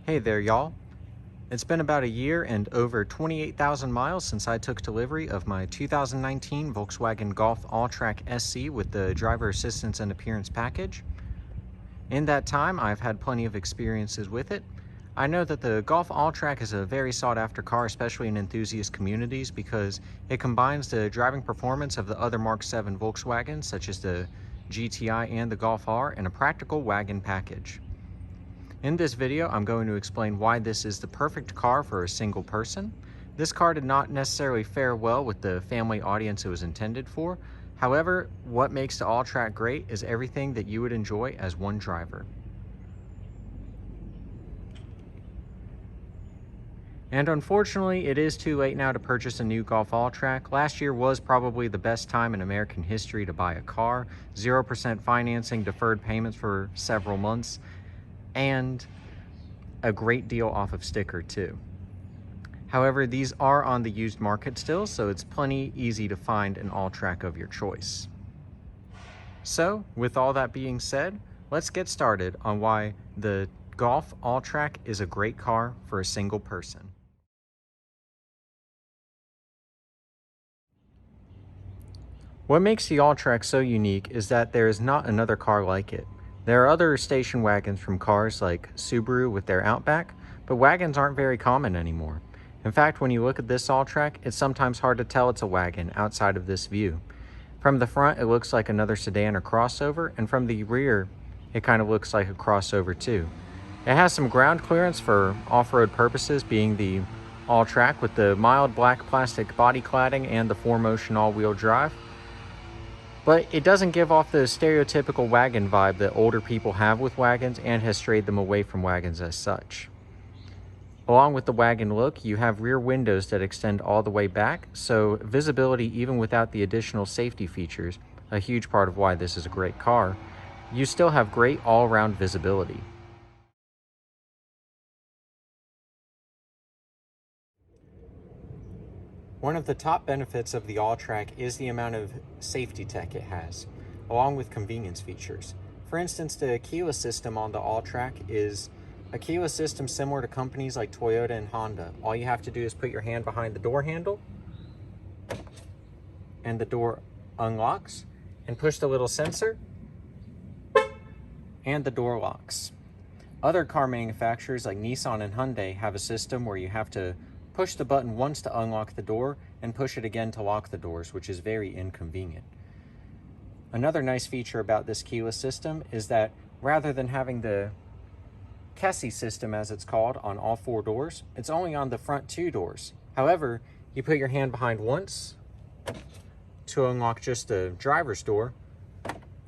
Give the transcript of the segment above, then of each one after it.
Hey there, y'all. It's been about a year and over 28,000 miles since I took delivery of my 2019 Volkswagen Golf Alltrack SC with the driver assistance and appearance package. In that time, I've had plenty of experiences with it. I know that the Golf Alltrack is a very sought after car, especially in enthusiast communities, because it combines the driving performance of the other Mark 7 Volkswagens, such as the GTI and the Golf R, in a practical wagon package. In this video, I'm going to explain why this is the perfect car for a single person. This car did not necessarily fare well with the family audience it was intended for. However, what makes the Alltrack great is everything that you would enjoy as one driver. And unfortunately, it is too late now to purchase a new Golf Alltrack. Last year was probably the best time in American history to buy a car. 0% financing, deferred payments for several months, and a great deal off of sticker too. However, these are on the used market still, so it's plenty easy to find an Alltrack of your choice. So, with all that being said, let's get started on why the Golf Alltrack is a great car for a single person. What makes the Alltrack so unique is that there is not another car like it. There are other station wagons from cars like Subaru with their Outback, but wagons aren't very common anymore. In fact, when you look at this Alltrack, it's sometimes hard to tell it's a wagon outside of this view. From the front, it looks like another sedan or crossover, and from the rear, it kind of looks like a crossover too. It has some ground clearance for off-road purposes, being the Alltrack with the mild black plastic body cladding and the 4Motion all-wheel drive. But it doesn't give off the stereotypical wagon vibe that older people have with wagons and has strayed them away from wagons as such. Along with the wagon look, you have rear windows that extend all the way back, so visibility even without the additional safety features, a huge part of why this is a great car, you still have great all-around visibility. One of the top benefits of the Alltrack is the amount of safety tech it has, along with convenience features. For instance, the keyless system on the Alltrack is a keyless system similar to companies like Toyota and Honda. All you have to do is put your hand behind the door handle, and the door unlocks, and push the little sensor, and the door locks. Other car manufacturers like Nissan and Hyundai have a system where you have to push the button once to unlock the door and push it again to lock the doors, which is very inconvenient. Another nice feature about this keyless system is that rather than having the Kessie system, as it's called, on all four doors, it's only on the front two doors. However, you put your hand behind once to unlock just the driver's door,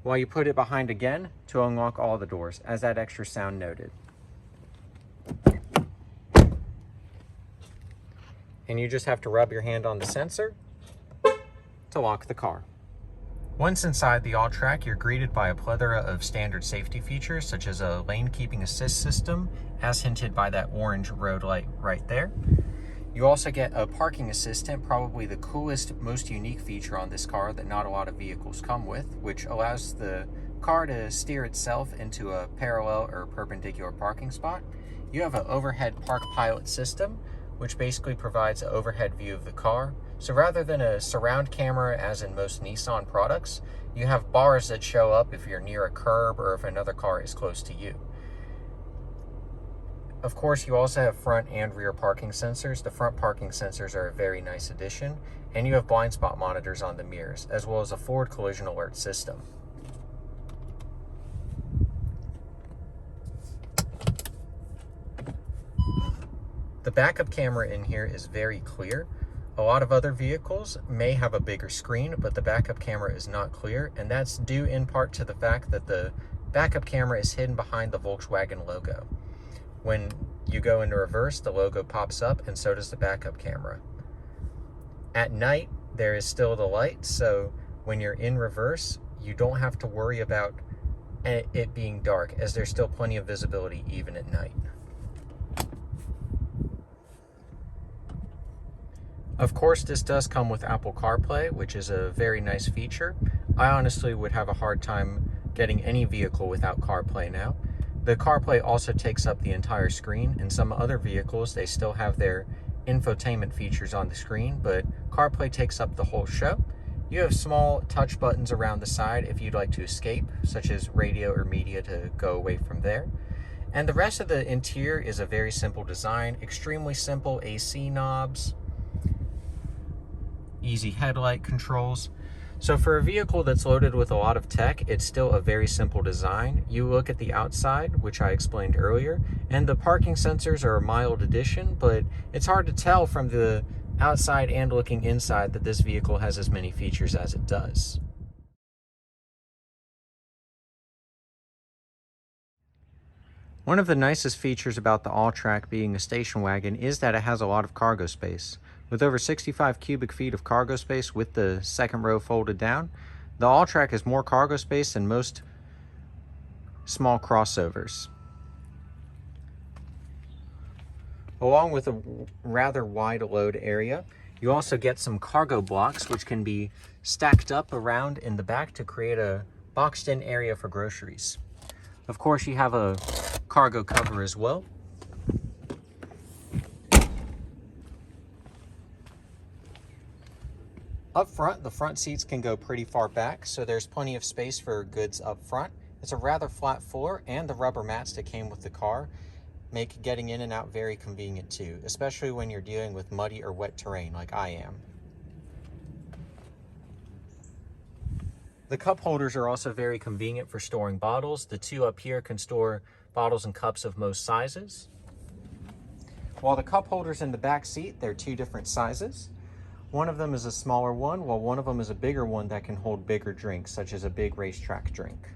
while you put it behind again to unlock all the doors, as that extra sound noted. And you just have to rub your hand on the sensor to lock the car. Once inside the Alltrack, you're greeted by a plethora of standard safety features, such as a lane keeping assist system, as hinted by that orange road light right there. You also get a parking assistant, probably the coolest, most unique feature on this car that not a lot of vehicles come with, which allows the car to steer itself into a parallel or perpendicular parking spot. You have an overhead park pilot system, which basically provides an overhead view of the car. So rather than a surround camera as in most Nissan products, you have bars that show up if you're near a curb or if another car is close to you. Of course, you also have front and rear parking sensors. The front parking sensors are a very nice addition, and you have blind spot monitors on the mirrors, as well as a forward collision alert system. The backup camera in here is very clear. A lot of other vehicles may have a bigger screen, but the backup camera is not clear, and that's due in part to the fact that the backup camera is hidden behind the Volkswagen logo. When you go into reverse, the logo pops up, and so does the backup camera. At night, there is still the light, so when you're in reverse, you don't have to worry about it being dark, as there's still plenty of visibility even at night. Of course, this does come with Apple CarPlay, which is a very nice feature. I honestly would have a hard time getting any vehicle without CarPlay now. The CarPlay also takes up the entire screen. In some other vehicles, they still have their infotainment features on the screen, but CarPlay takes up the whole show. You have small touch buttons around the side if you'd like to escape, such as radio or media to go away from there. And the rest of the interior is a very simple design, extremely simple AC knobs, easy headlight controls. So for a vehicle that's loaded with a lot of tech, it's still a very simple design. You look at the outside, which I explained earlier, and the parking sensors are a mild addition, but it's hard to tell from the outside and looking inside that this vehicle has as many features as it does. One of the nicest features about the Alltrack being a station wagon is that it has a lot of cargo space. With over 65 cubic feet of cargo space with the second row folded down, the Alltrack has more cargo space than most small crossovers. Along with a rather wide load area, you also get some cargo blocks which can be stacked up around in the back to create a boxed in area for groceries. Of course, you have a cargo cover as well. Up front, the front seats can go pretty far back, so there's plenty of space for goods up front. It's a rather flat floor, and the rubber mats that came with the car make getting in and out very convenient too, especially when you're dealing with muddy or wet terrain like I am. The cup holders are also very convenient for storing bottles. The two up here can store bottles and cups of most sizes. While the cup holders in the back seat, they're two different sizes. One of them is a smaller one, while one of them is a bigger one that can hold bigger drinks, such as a big racetrack drink.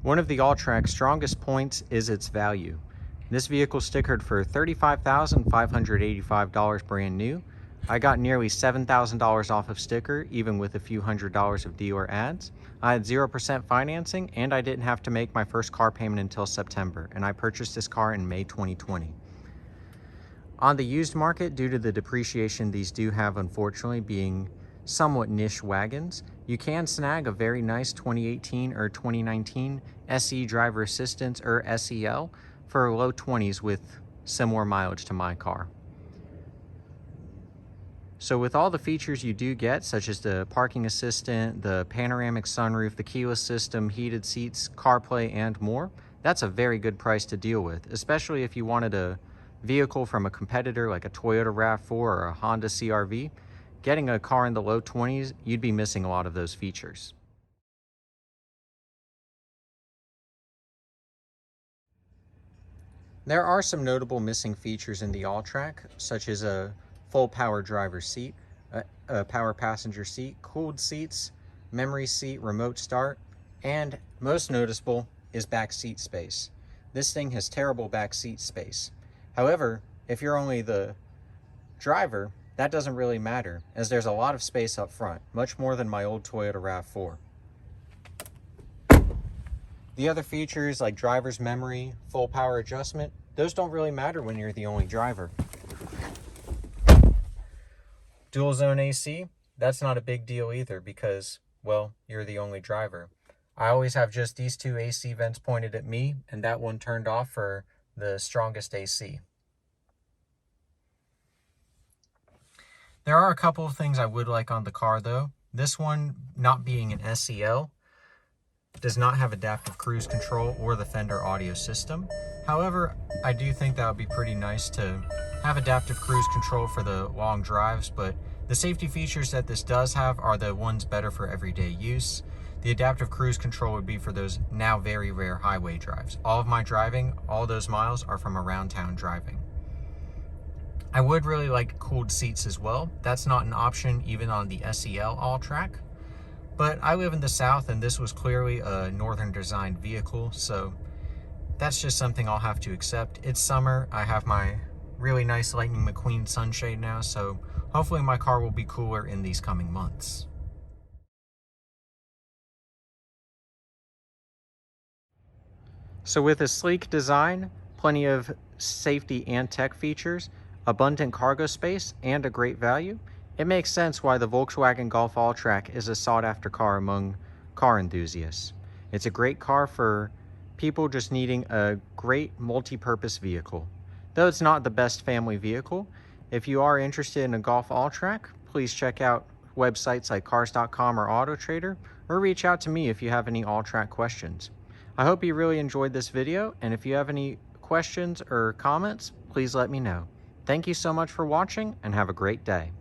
One of the Alltrack's strongest points is its value. This vehicle stickered for $35,585 brand new. I got nearly $7,000 off of sticker, even with a few $100s of dealer ads. I had 0% financing, and I didn't have to make my first car payment until September, and I purchased this car in May 2020. On the used market, due to the depreciation these do have, unfortunately, being somewhat niche wagons, you can snag a very nice 2018 or 2019 SE driver assistance or SEL for low 20s with similar mileage to my car. So with all the features you do get, such as the parking assistant, the panoramic sunroof, the keyless system, heated seats, CarPlay, and more, that's a very good price to deal with, especially if you wanted a vehicle from a competitor like a Toyota RAV4 or a Honda CR-V. Getting a car in the low 20s, you'd be missing a lot of those features. There are some notable missing features in the Alltrack, such as a full power driver's seat, a power passenger seat, cooled seats, memory seat, remote start, and most noticeable is back seat space. This thing has terrible back seat space. However, if you're only the driver, that doesn't really matter, as there's a lot of space up front, much more than my old Toyota RAV4. The other features like driver's memory, full power adjustment, those don't really matter when you're the only driver. Dual zone AC, that's not a big deal either because, well, you're the only driver. I always have just these two AC vents pointed at me and that one turned off for the strongest AC. There are a couple of things I would like on the car though. This one, not being an SEL, does not have adaptive cruise control or the Fender audio system. However, I do think that would be pretty nice to have adaptive cruise control for the long drives, but the safety features that this does have are the ones better for everyday use. The adaptive cruise control would be for those now very rare highway drives. All of my driving, all those miles are from around town driving. I would really like cooled seats as well. That's not an option even on the SEL Alltrack. But I live in the South and this was clearly a northern designed vehicle, so that's just something I'll have to accept. It's summer, I have my really nice Lightning McQueen sunshade now, so hopefully my car will be cooler in these coming months. So with a sleek design, plenty of safety and tech features, abundant cargo space, and a great value, it makes sense why the Volkswagen Golf Alltrack is a sought-after car among car enthusiasts. It's a great car for people just needing a great multi-purpose vehicle. Though it's not the best family vehicle, if you are interested in a Golf Alltrack, please check out websites like cars.com or AutoTrader, or reach out to me if you have any Alltrack questions. I hope you really enjoyed this video, and if you have any questions or comments, please let me know. Thank you so much for watching, and have a great day.